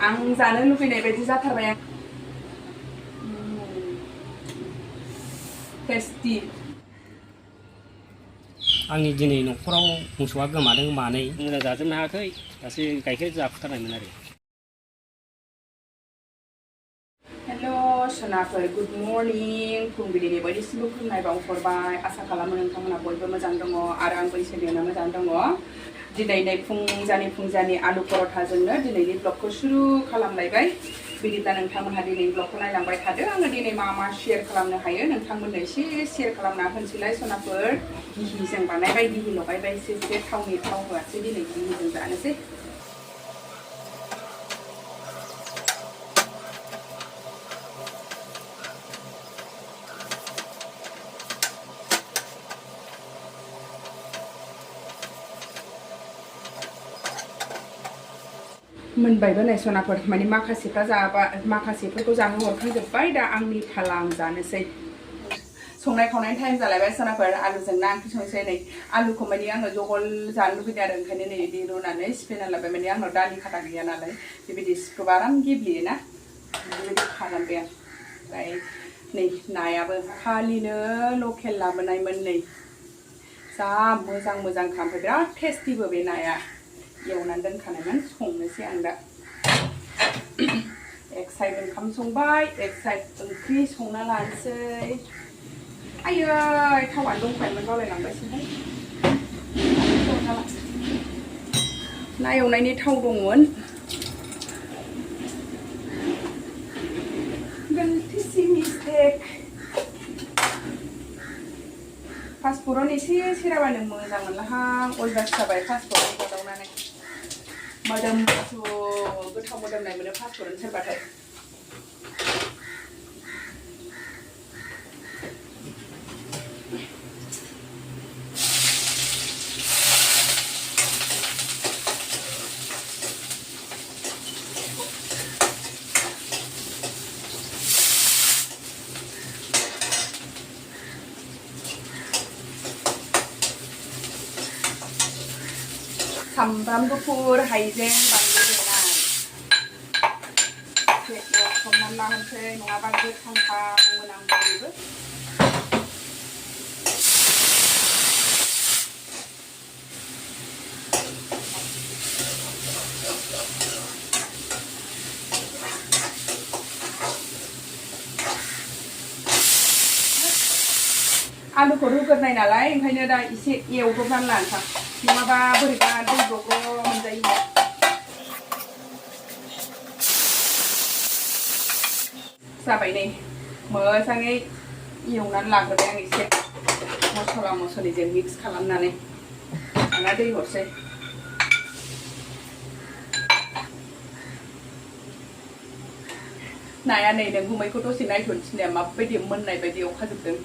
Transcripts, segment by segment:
आं जानो लुबैनाय बायदि जाथारबाय आं टेस्टि आंनि दिनै न'खराव मोसौआ गोमादों मानै मोजां जाजोबनो हायाखै दासो गाइखेर जाफुथारनायमोन आरो हेलो सोनाफोर गुड मर्निं फुंबिलिनि बयनिसिमबो खुलुमनाय बावहरबाय आसा खालामो नोंथांमोना बयबो मोजां दङ आरो आंबो इसोरनियावनो मोजां दङ दिनै फुंजानि आलु पर'थाजोंनो दिनैनि ब्लगखौ शुरु खालामलायबाय बिदिब्ला नोंथांमोनहा दिनैनि ब्लगखौ नायलांबाय थादो आङो दिनै मा शेयार खालामनो हायो नोंथांमोननो एसे शेयार खालामना होनोसैलाय सनाफोर गिहिजों बानायबाय गिहि लगायबाय एसे थावनि थाव होआसै दिनै गिहिजों जानोसै मोनबायबो नै सनाफोर माने माखासेफोरखौ जाहो हरखांजोब्बाय दा आंनि फाला आं जानोसै संनाय खावनायनि टाइम जालायबाय सनाफोर आलुजों ना ओंख्रि संसै नै आलुखौ माने आङो जहल जानो लुबैदों आरो ओंखायनो नै बिदि रुनानै सिफ्लेना लाबाय माने आंनाव दालि खाथा गैया नालाय बेबायदि सिफ्लेबा आराम गेब्लेयोना बेबायदि खालामबाय आं ओमफ्राय नै नायाबो खालिनो लकेल लाबोनायमोन नै जा मोजां ओमफ्राय बिराद टेस्टिबो बे नाया एवनानै दोनखानायमोन संनोसै आं दा एक साइड ओंखाम संबाय एक साइड ओंख्रि संना लानोसै आयै थावानो दंखायोमोन बावलायलांबायसोहाय ना एवनायनि थाव दंमोन गलतिसि मिस्टेक पासफुरन एसे सेराबानो मोजां मोनलाहां अयभास जाबाय पासफुरन गोदावनानै मोदोमफ्रु गोथाव मोदोमनाय मोनो पासफुरन सेरबाथाय सामब्राम गुफुर हाइजें बानलु देनाय एसे एवथ्रमनानै लानोसै नङाबा गोथांहां मोनामजोबो आलुखौ रुग्रोनाय नालाय ओंखायनो दा एसे एवदबनानै लानोसै नङाबा बोरैबा दै ग्रग्र मोनजायो जाबाय नै मोजाङै एवनानै लाग्रोबाय आं एसे मस्ला मस्लिजों मिक्स खालामनानै दाना दै हरसै नाया नै नों गुमैखौ दसे नायथ'नोसै माबायदि मोननाय बायदि एवखाजोबदों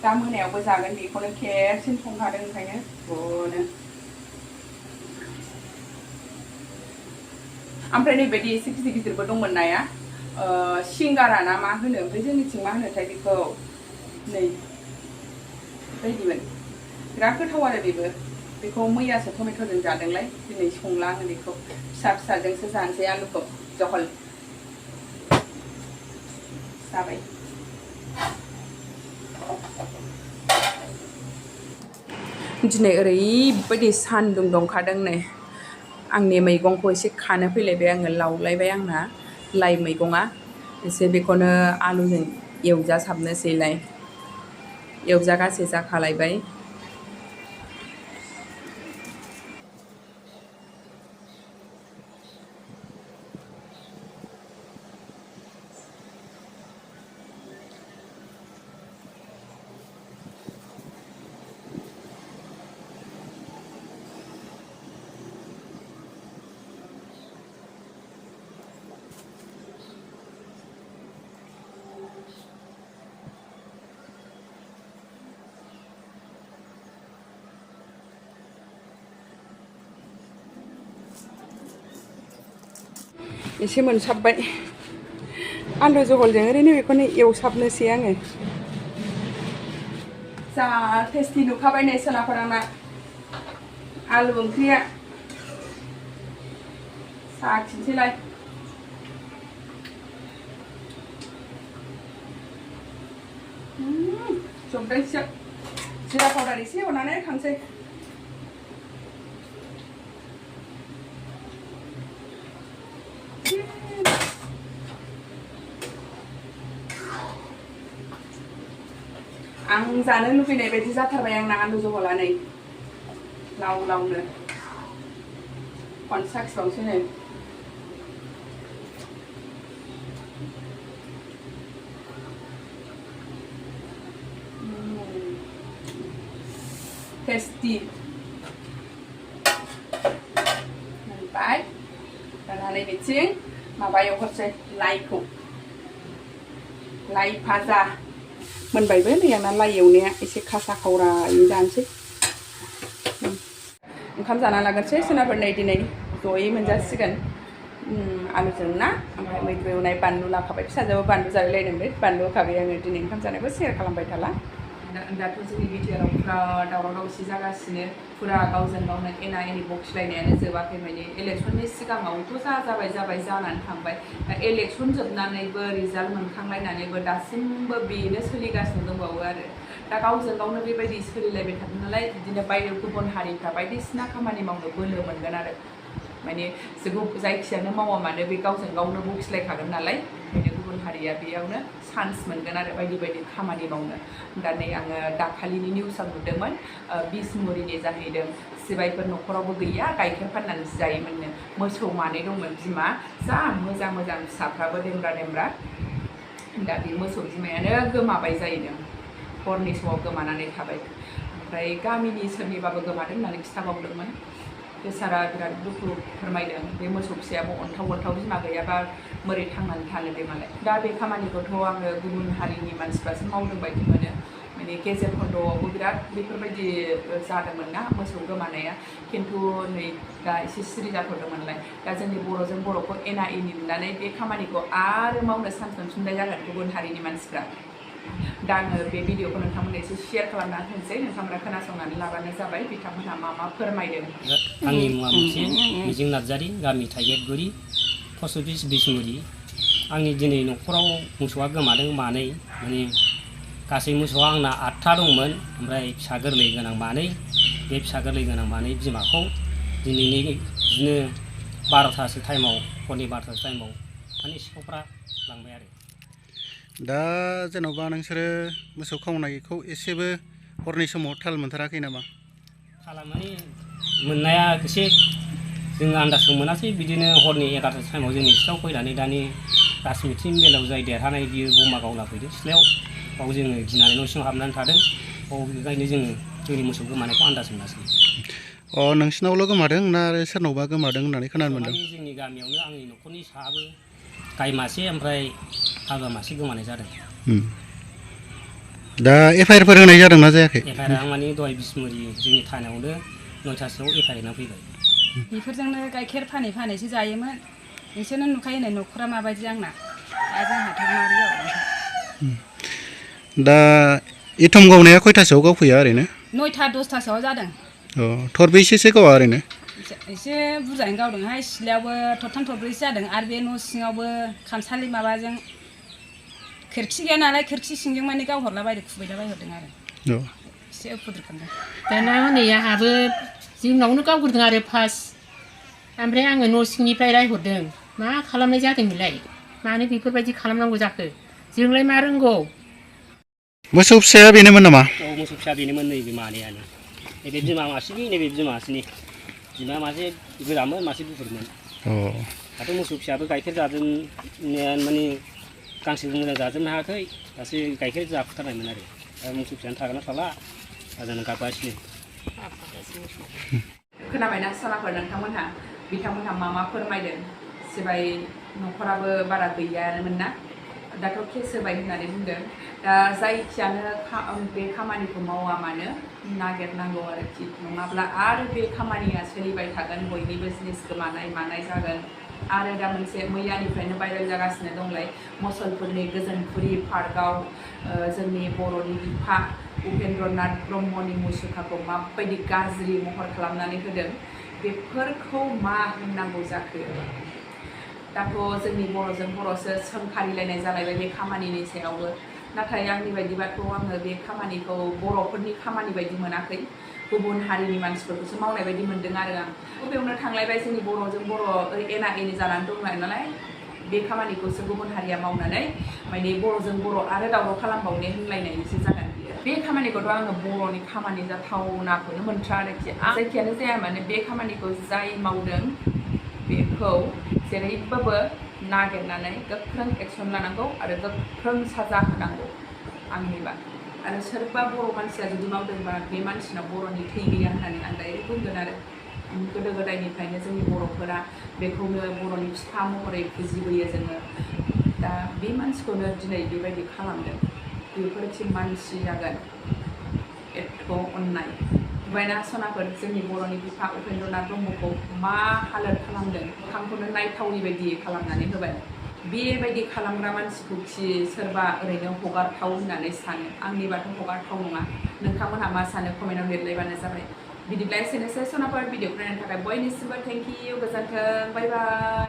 दा मोनायावबो जागोन बेखौनो खेबसेनो संखादों ओंखायनो बनो ओमफ्राय नैबायदि एसे गिदिरबो दंमोन नाया सिंगारा ना मा होनो ओमफ्राय जोंनिथिं मा होनोथाय बेखौ नै बायदिमोन बिराद गोथाव आरो बेखौ मैयासो टमेट'जों जादोंलाय दिनै संला आङो बेखौ फिसाजोंसो जानोसै आलुखौ जहल जाबाय दिनै ओरैबायदि सान्दुं दुंखादों नै आंनि मैगंखौ एसे खानो फैलायबाय आङो लावलायबाय आंना लाइ मैगङा एसे बेखौनो आलुजों एवजासाबनोसैलाय एवजागासे जाखालायबाय एसे मोनसाबबाय आलु जहलजों ओरैनो बेखौनो एवसाबनोसै आङो जा टेस्टि नुखाबाय नै सोनाफोराना आलु ओंख्रिया साखिनोसैलाय जब्बायसो जिरा पाउडार एसे होनानै खांसै आं जानो लुबैनाय बायदि जाथारबाय आंना आलु जहला नै लाव लावनो खनसे साखिबावनोसै नै टेस्टी मोनबाय दाना नैबेथिं माबायाव हरसै लाइखौ लाइ भाजा मोनबायबो नै आंना लाइ एवनाया एसे खासा खावरायैनो जानोसै ओंखाम जाना लाग्रोसै सोनाफोर नै दिनै जयै मोनजासिगोन आलुजों ना ओमफ्राय मैद्रु एवनाय बानलु लाफाबाय फिसाजोआबो बानलु जालायलायदोंलै बानलु होखाबाय आङो दिनै ओंखाम जानायखौ शेयार खालामबाय थाला दाथ' जोंनि बिटिआराव फुरा दावराव दावसि जागासिनो फुरा गावजों गावनो एना एनि बखिलायनायानो जोबाखै माने इलेक्सननि सिगाङावथ' जाबाय जानानै थांबाय दा इलेक्सन जोबनानैबो रिजाल्ट मोनखांलायनानैबो दासिमबो बेनो सोलिगासिनो दंबावो आरो दा गावजों गावनो बेबायदि सोलिलायबाय थादों नालाय बिदिनो बायदि गुबुन हारिफ्रा बायदिसिना खामानि मावनो बोलो मोनगोन आरो माने जायखियानो मावा मानो बे गावजों गावनो बखिलायखागोन नालाय ओंखायनो गुबुन हारिया बेयावनो चान्स मोनगोन आरो बायदि बायदि खामानि मावनो दा नै आङो दाखालिनि निउसाव नुदोंमोन बिसमुरिनि जाहैदों सिबायफोर न'खरावबो गैया गाइखेर फाननानै जायोमोननो मोसौ मानै दंमोन बिमा जा मोजां मोजां फिसाफ्राबो देमब्रा दा बे मोसौ बिमायानो गोमाबाय जाहैदों हरनि समाव गोमानानै थाबाय ओमफ्राय गामिनि सोरनिबाबो गोमादों होननानै खिथाबावदोंमोन बेसारा बिराद दुखु फोरमायदों बे मोसौ फिसायाबो अन्थाव बिमा गैयाबा मोरै थांनानै थानो दे मालाय दा बे खामानिखौथ' आङो गुबुन हारिनि मानसिफ्रासो मावदों बायदि मोनो माने गेजेर खन्द'आवबो बिराद बेफोरबायदि जादोंमोन ना मोसौ गोमानाया खिन्थु नै दा एसे सिरि जाथ'दोंमोनलाय दा जोंनि बर'जों बर'खौ एना एनि नुनानै बे खामानिखौ आरो मावनो चान्स मोनफिननाय जागोन गुबुन हारिनि मानसिफ्रा दा आङो बे भिडिअखौ नोंथांमोननो एसे शेयार खालामना होनोसै नोंथांमोना खोनासंनानै लाबानो जाबाय बिथांमोनहा मा फोरमायदों आंनि मुङा मोनसे मिजिं नार्जारी गामि थाइगेटगुरि पस्ट अफिस बिसमुरि आंनि दिनै न'खराव मोसौआ गोमादों मानै माने गासै मोसौआ आंना 8था दंमोन ओमफ्राय फिसा गोरलै गोनां मानै बे फिसा गोरलै गोनां मानै बिमाखौ दिनैनि बिदिनो 12थासो टाइमाव हरनि 12थासो टाइमाव माने सिखावफ्रा लांबाय आरो दा जेन'बा नोंसोरो मोसौ खावनायखौ एसेबो हरनि समाव थाल मोनथाराखै नामा थाला माने मोननाया एसे जोङो आन्दाजखौ मोनासै बिदिनो हरनि 11था टाइमाव जोंनि सिथ्लायाव फैनानै दानि राजमिस्ट्रि मेलाव जाय देरहानाय बियो बमा गावना फैदों सिथ्लायाव बाव जोङो गिनानै न' सिङाव हाबनानै थादों बाव बेखायनो जोङो जोंनि मोसौ गोमानायखौ आन्दाज मोनासै नोंसिनावल' गोमादों ना आरो सोरनावबा गोमादों होननानै खोनानो मोनदों जोंनि गामियावनो आंनि न'खरनि साहाबो गाय मासे ओमफ्राय हालुवा मासे गोमानाय जादों दा एफआइआरफोर होनाय जादोंना जायाखै एफआइआर आं माने दहाय बिसमुरि जोंनि थानायावनो 9थासोआव एफआइआर होना फैबाय बेफोरजोंनो गाइखेर फानैसो जायोमोन नोंसोरनो नुखायो नै न'खरा माबायदि आंना दा जोंहाथ' माबोरै जाबाय दा एथम गावनाया खयथासोआव गावफैया ओरैनो 9था 10थासोआव जादों थरबैसेसो गावा ओरैनो एसे बुरजायैनो गावदोंहाय सिथ्लायावबो थरथाम थरब्रैसो जादों आरो बे न' सिङावबो खामसालि माबाजों खोरखि गैया नालाय खोरखि सिंजों माने गावहरला बायदों खुबैला बायहरदों आरो एसे उपद्रब खालामदों दाना हनै आंहाबो जोंनावनो गावग्रोदों आरो फार्स्ट ओमफ्राय आङो न' सिंनिफ्राय रायहरदों मा खालामनाय जादों बेलाय मानो बेफोरबायदि खालामनांगौ जाखो जोंलाय मा रोंगौ मोसौ फिसाया बेनोमोन नामा मोसौ फिसा बेनोमोन नैबे मानैयानो नैबे बिमा मासेनि नैबे बिमा मासेनि बिमा मासे गोरामोन मासे गुफुरमोन दाथ' मोसौ फिसायाबो गाइखेर जाजोब माने गांसो मोजां जाजोबनो हायाखै दासो गाइखेर जाफुथारनायमोन आरो दा मोसौ फिसायानो थागोन ना थाला दाजों गाबगासिनो खोनाबायना सालाफोर नोंथांमोनहा बिथांमोनहा मा फोरमायदों सिबाय न'खराबो बारा गैयामोन ना दाथ' केस होबाय होननानै बुंदों दा जायखियानो बे खामानिखौ मावा मानो नागिरनांगौ आरोखि नङाब्ला आरो बे खामानिया सोलिबाय थागोन बयनिबो जिनिस गोमानाय मानाय जागोन आरो दा मोनसे मैयानिफ्रायनो भाइरेल जागासिनो दंलाय मुसलपुरनि गोजोनपुरि पार्कआव जोंनि बर'नि बिफा उपेन्द्रनाथ ब्रह्मनि मुसुखाखौ माबायदि गाज्रि महर खालामनानै होदों बेफोरखौ मा होननांगौ जाखो दाथ' जोंनि बर'जों बर'सो सोंखारिलायनाय जालायबाय बे खामानिनि सायावबो नाथाय आंनि बायदिबाथ' आङो बे खामानिखौ बर'फोरनि खामानि बायदि मोनाखै गुबुन हारिनि मानसिफोरखौसो मावनाय बायदि मोनदों आरो आं बेयावनो थांलायबाय जोंनि बर'जों बर' एना एनि जानानै दंनाय नालाय बे खामानिखौसो गुबुन हारिया मावनानै माने बर'जों बर' आरो दावराव खालामबावनाय होनलायनायसो जागोन बियो बे खामानिखौथ' आङो बर'नि खामानि जाथावनाखौनो मोनथ्रा आरोखि जायखियानो जाया माने बे खामानिखौ जाय मावदों बेखौ जेरैबाबो नागिरनानै गोख्रों एक्सन लानांगौ आरो गोख्रों साजा होनांगौ आंनिबा आरो सोरबा बर' मानसिया जुदि मावदोंबा बे मानसिनाव बर'नि थै गैया होननानै आं डाइरेक्ट बुंगोन आरो गोदो गोदायनिफ्रायनो जोंनि बर'फोरा बेखौनो बर'नि फिफा महरै फुजिबोयो जोङो दा बे मानसिखौनो दिनै बेबायदि खालामदों बेफोरखि मानसि जागोन एथ' अननाय नुबायना सनाफोर जोंनि बर'नि बिफा उपेन्द्रनाथ ब्रह्मखौ मा हालोद खालामदों खामखौनो नायथावै बायदि खालामनानै होबाय बेबायदि खालामग्रा मानसिखौ खि सोरबा ओरैनो हगारथाव होननानै सानो आंनिबाथ' हगारथाव नङा नोंथांमोनहा मा सानो कमेन्टआव लिरलायबानो जाबाय बिदिब्ला एसेनोसै सनाफोर भिडिअखौ नायनो थाखाय बयनिसिमबो थेंक इउ गोजोन्थों बाय बाय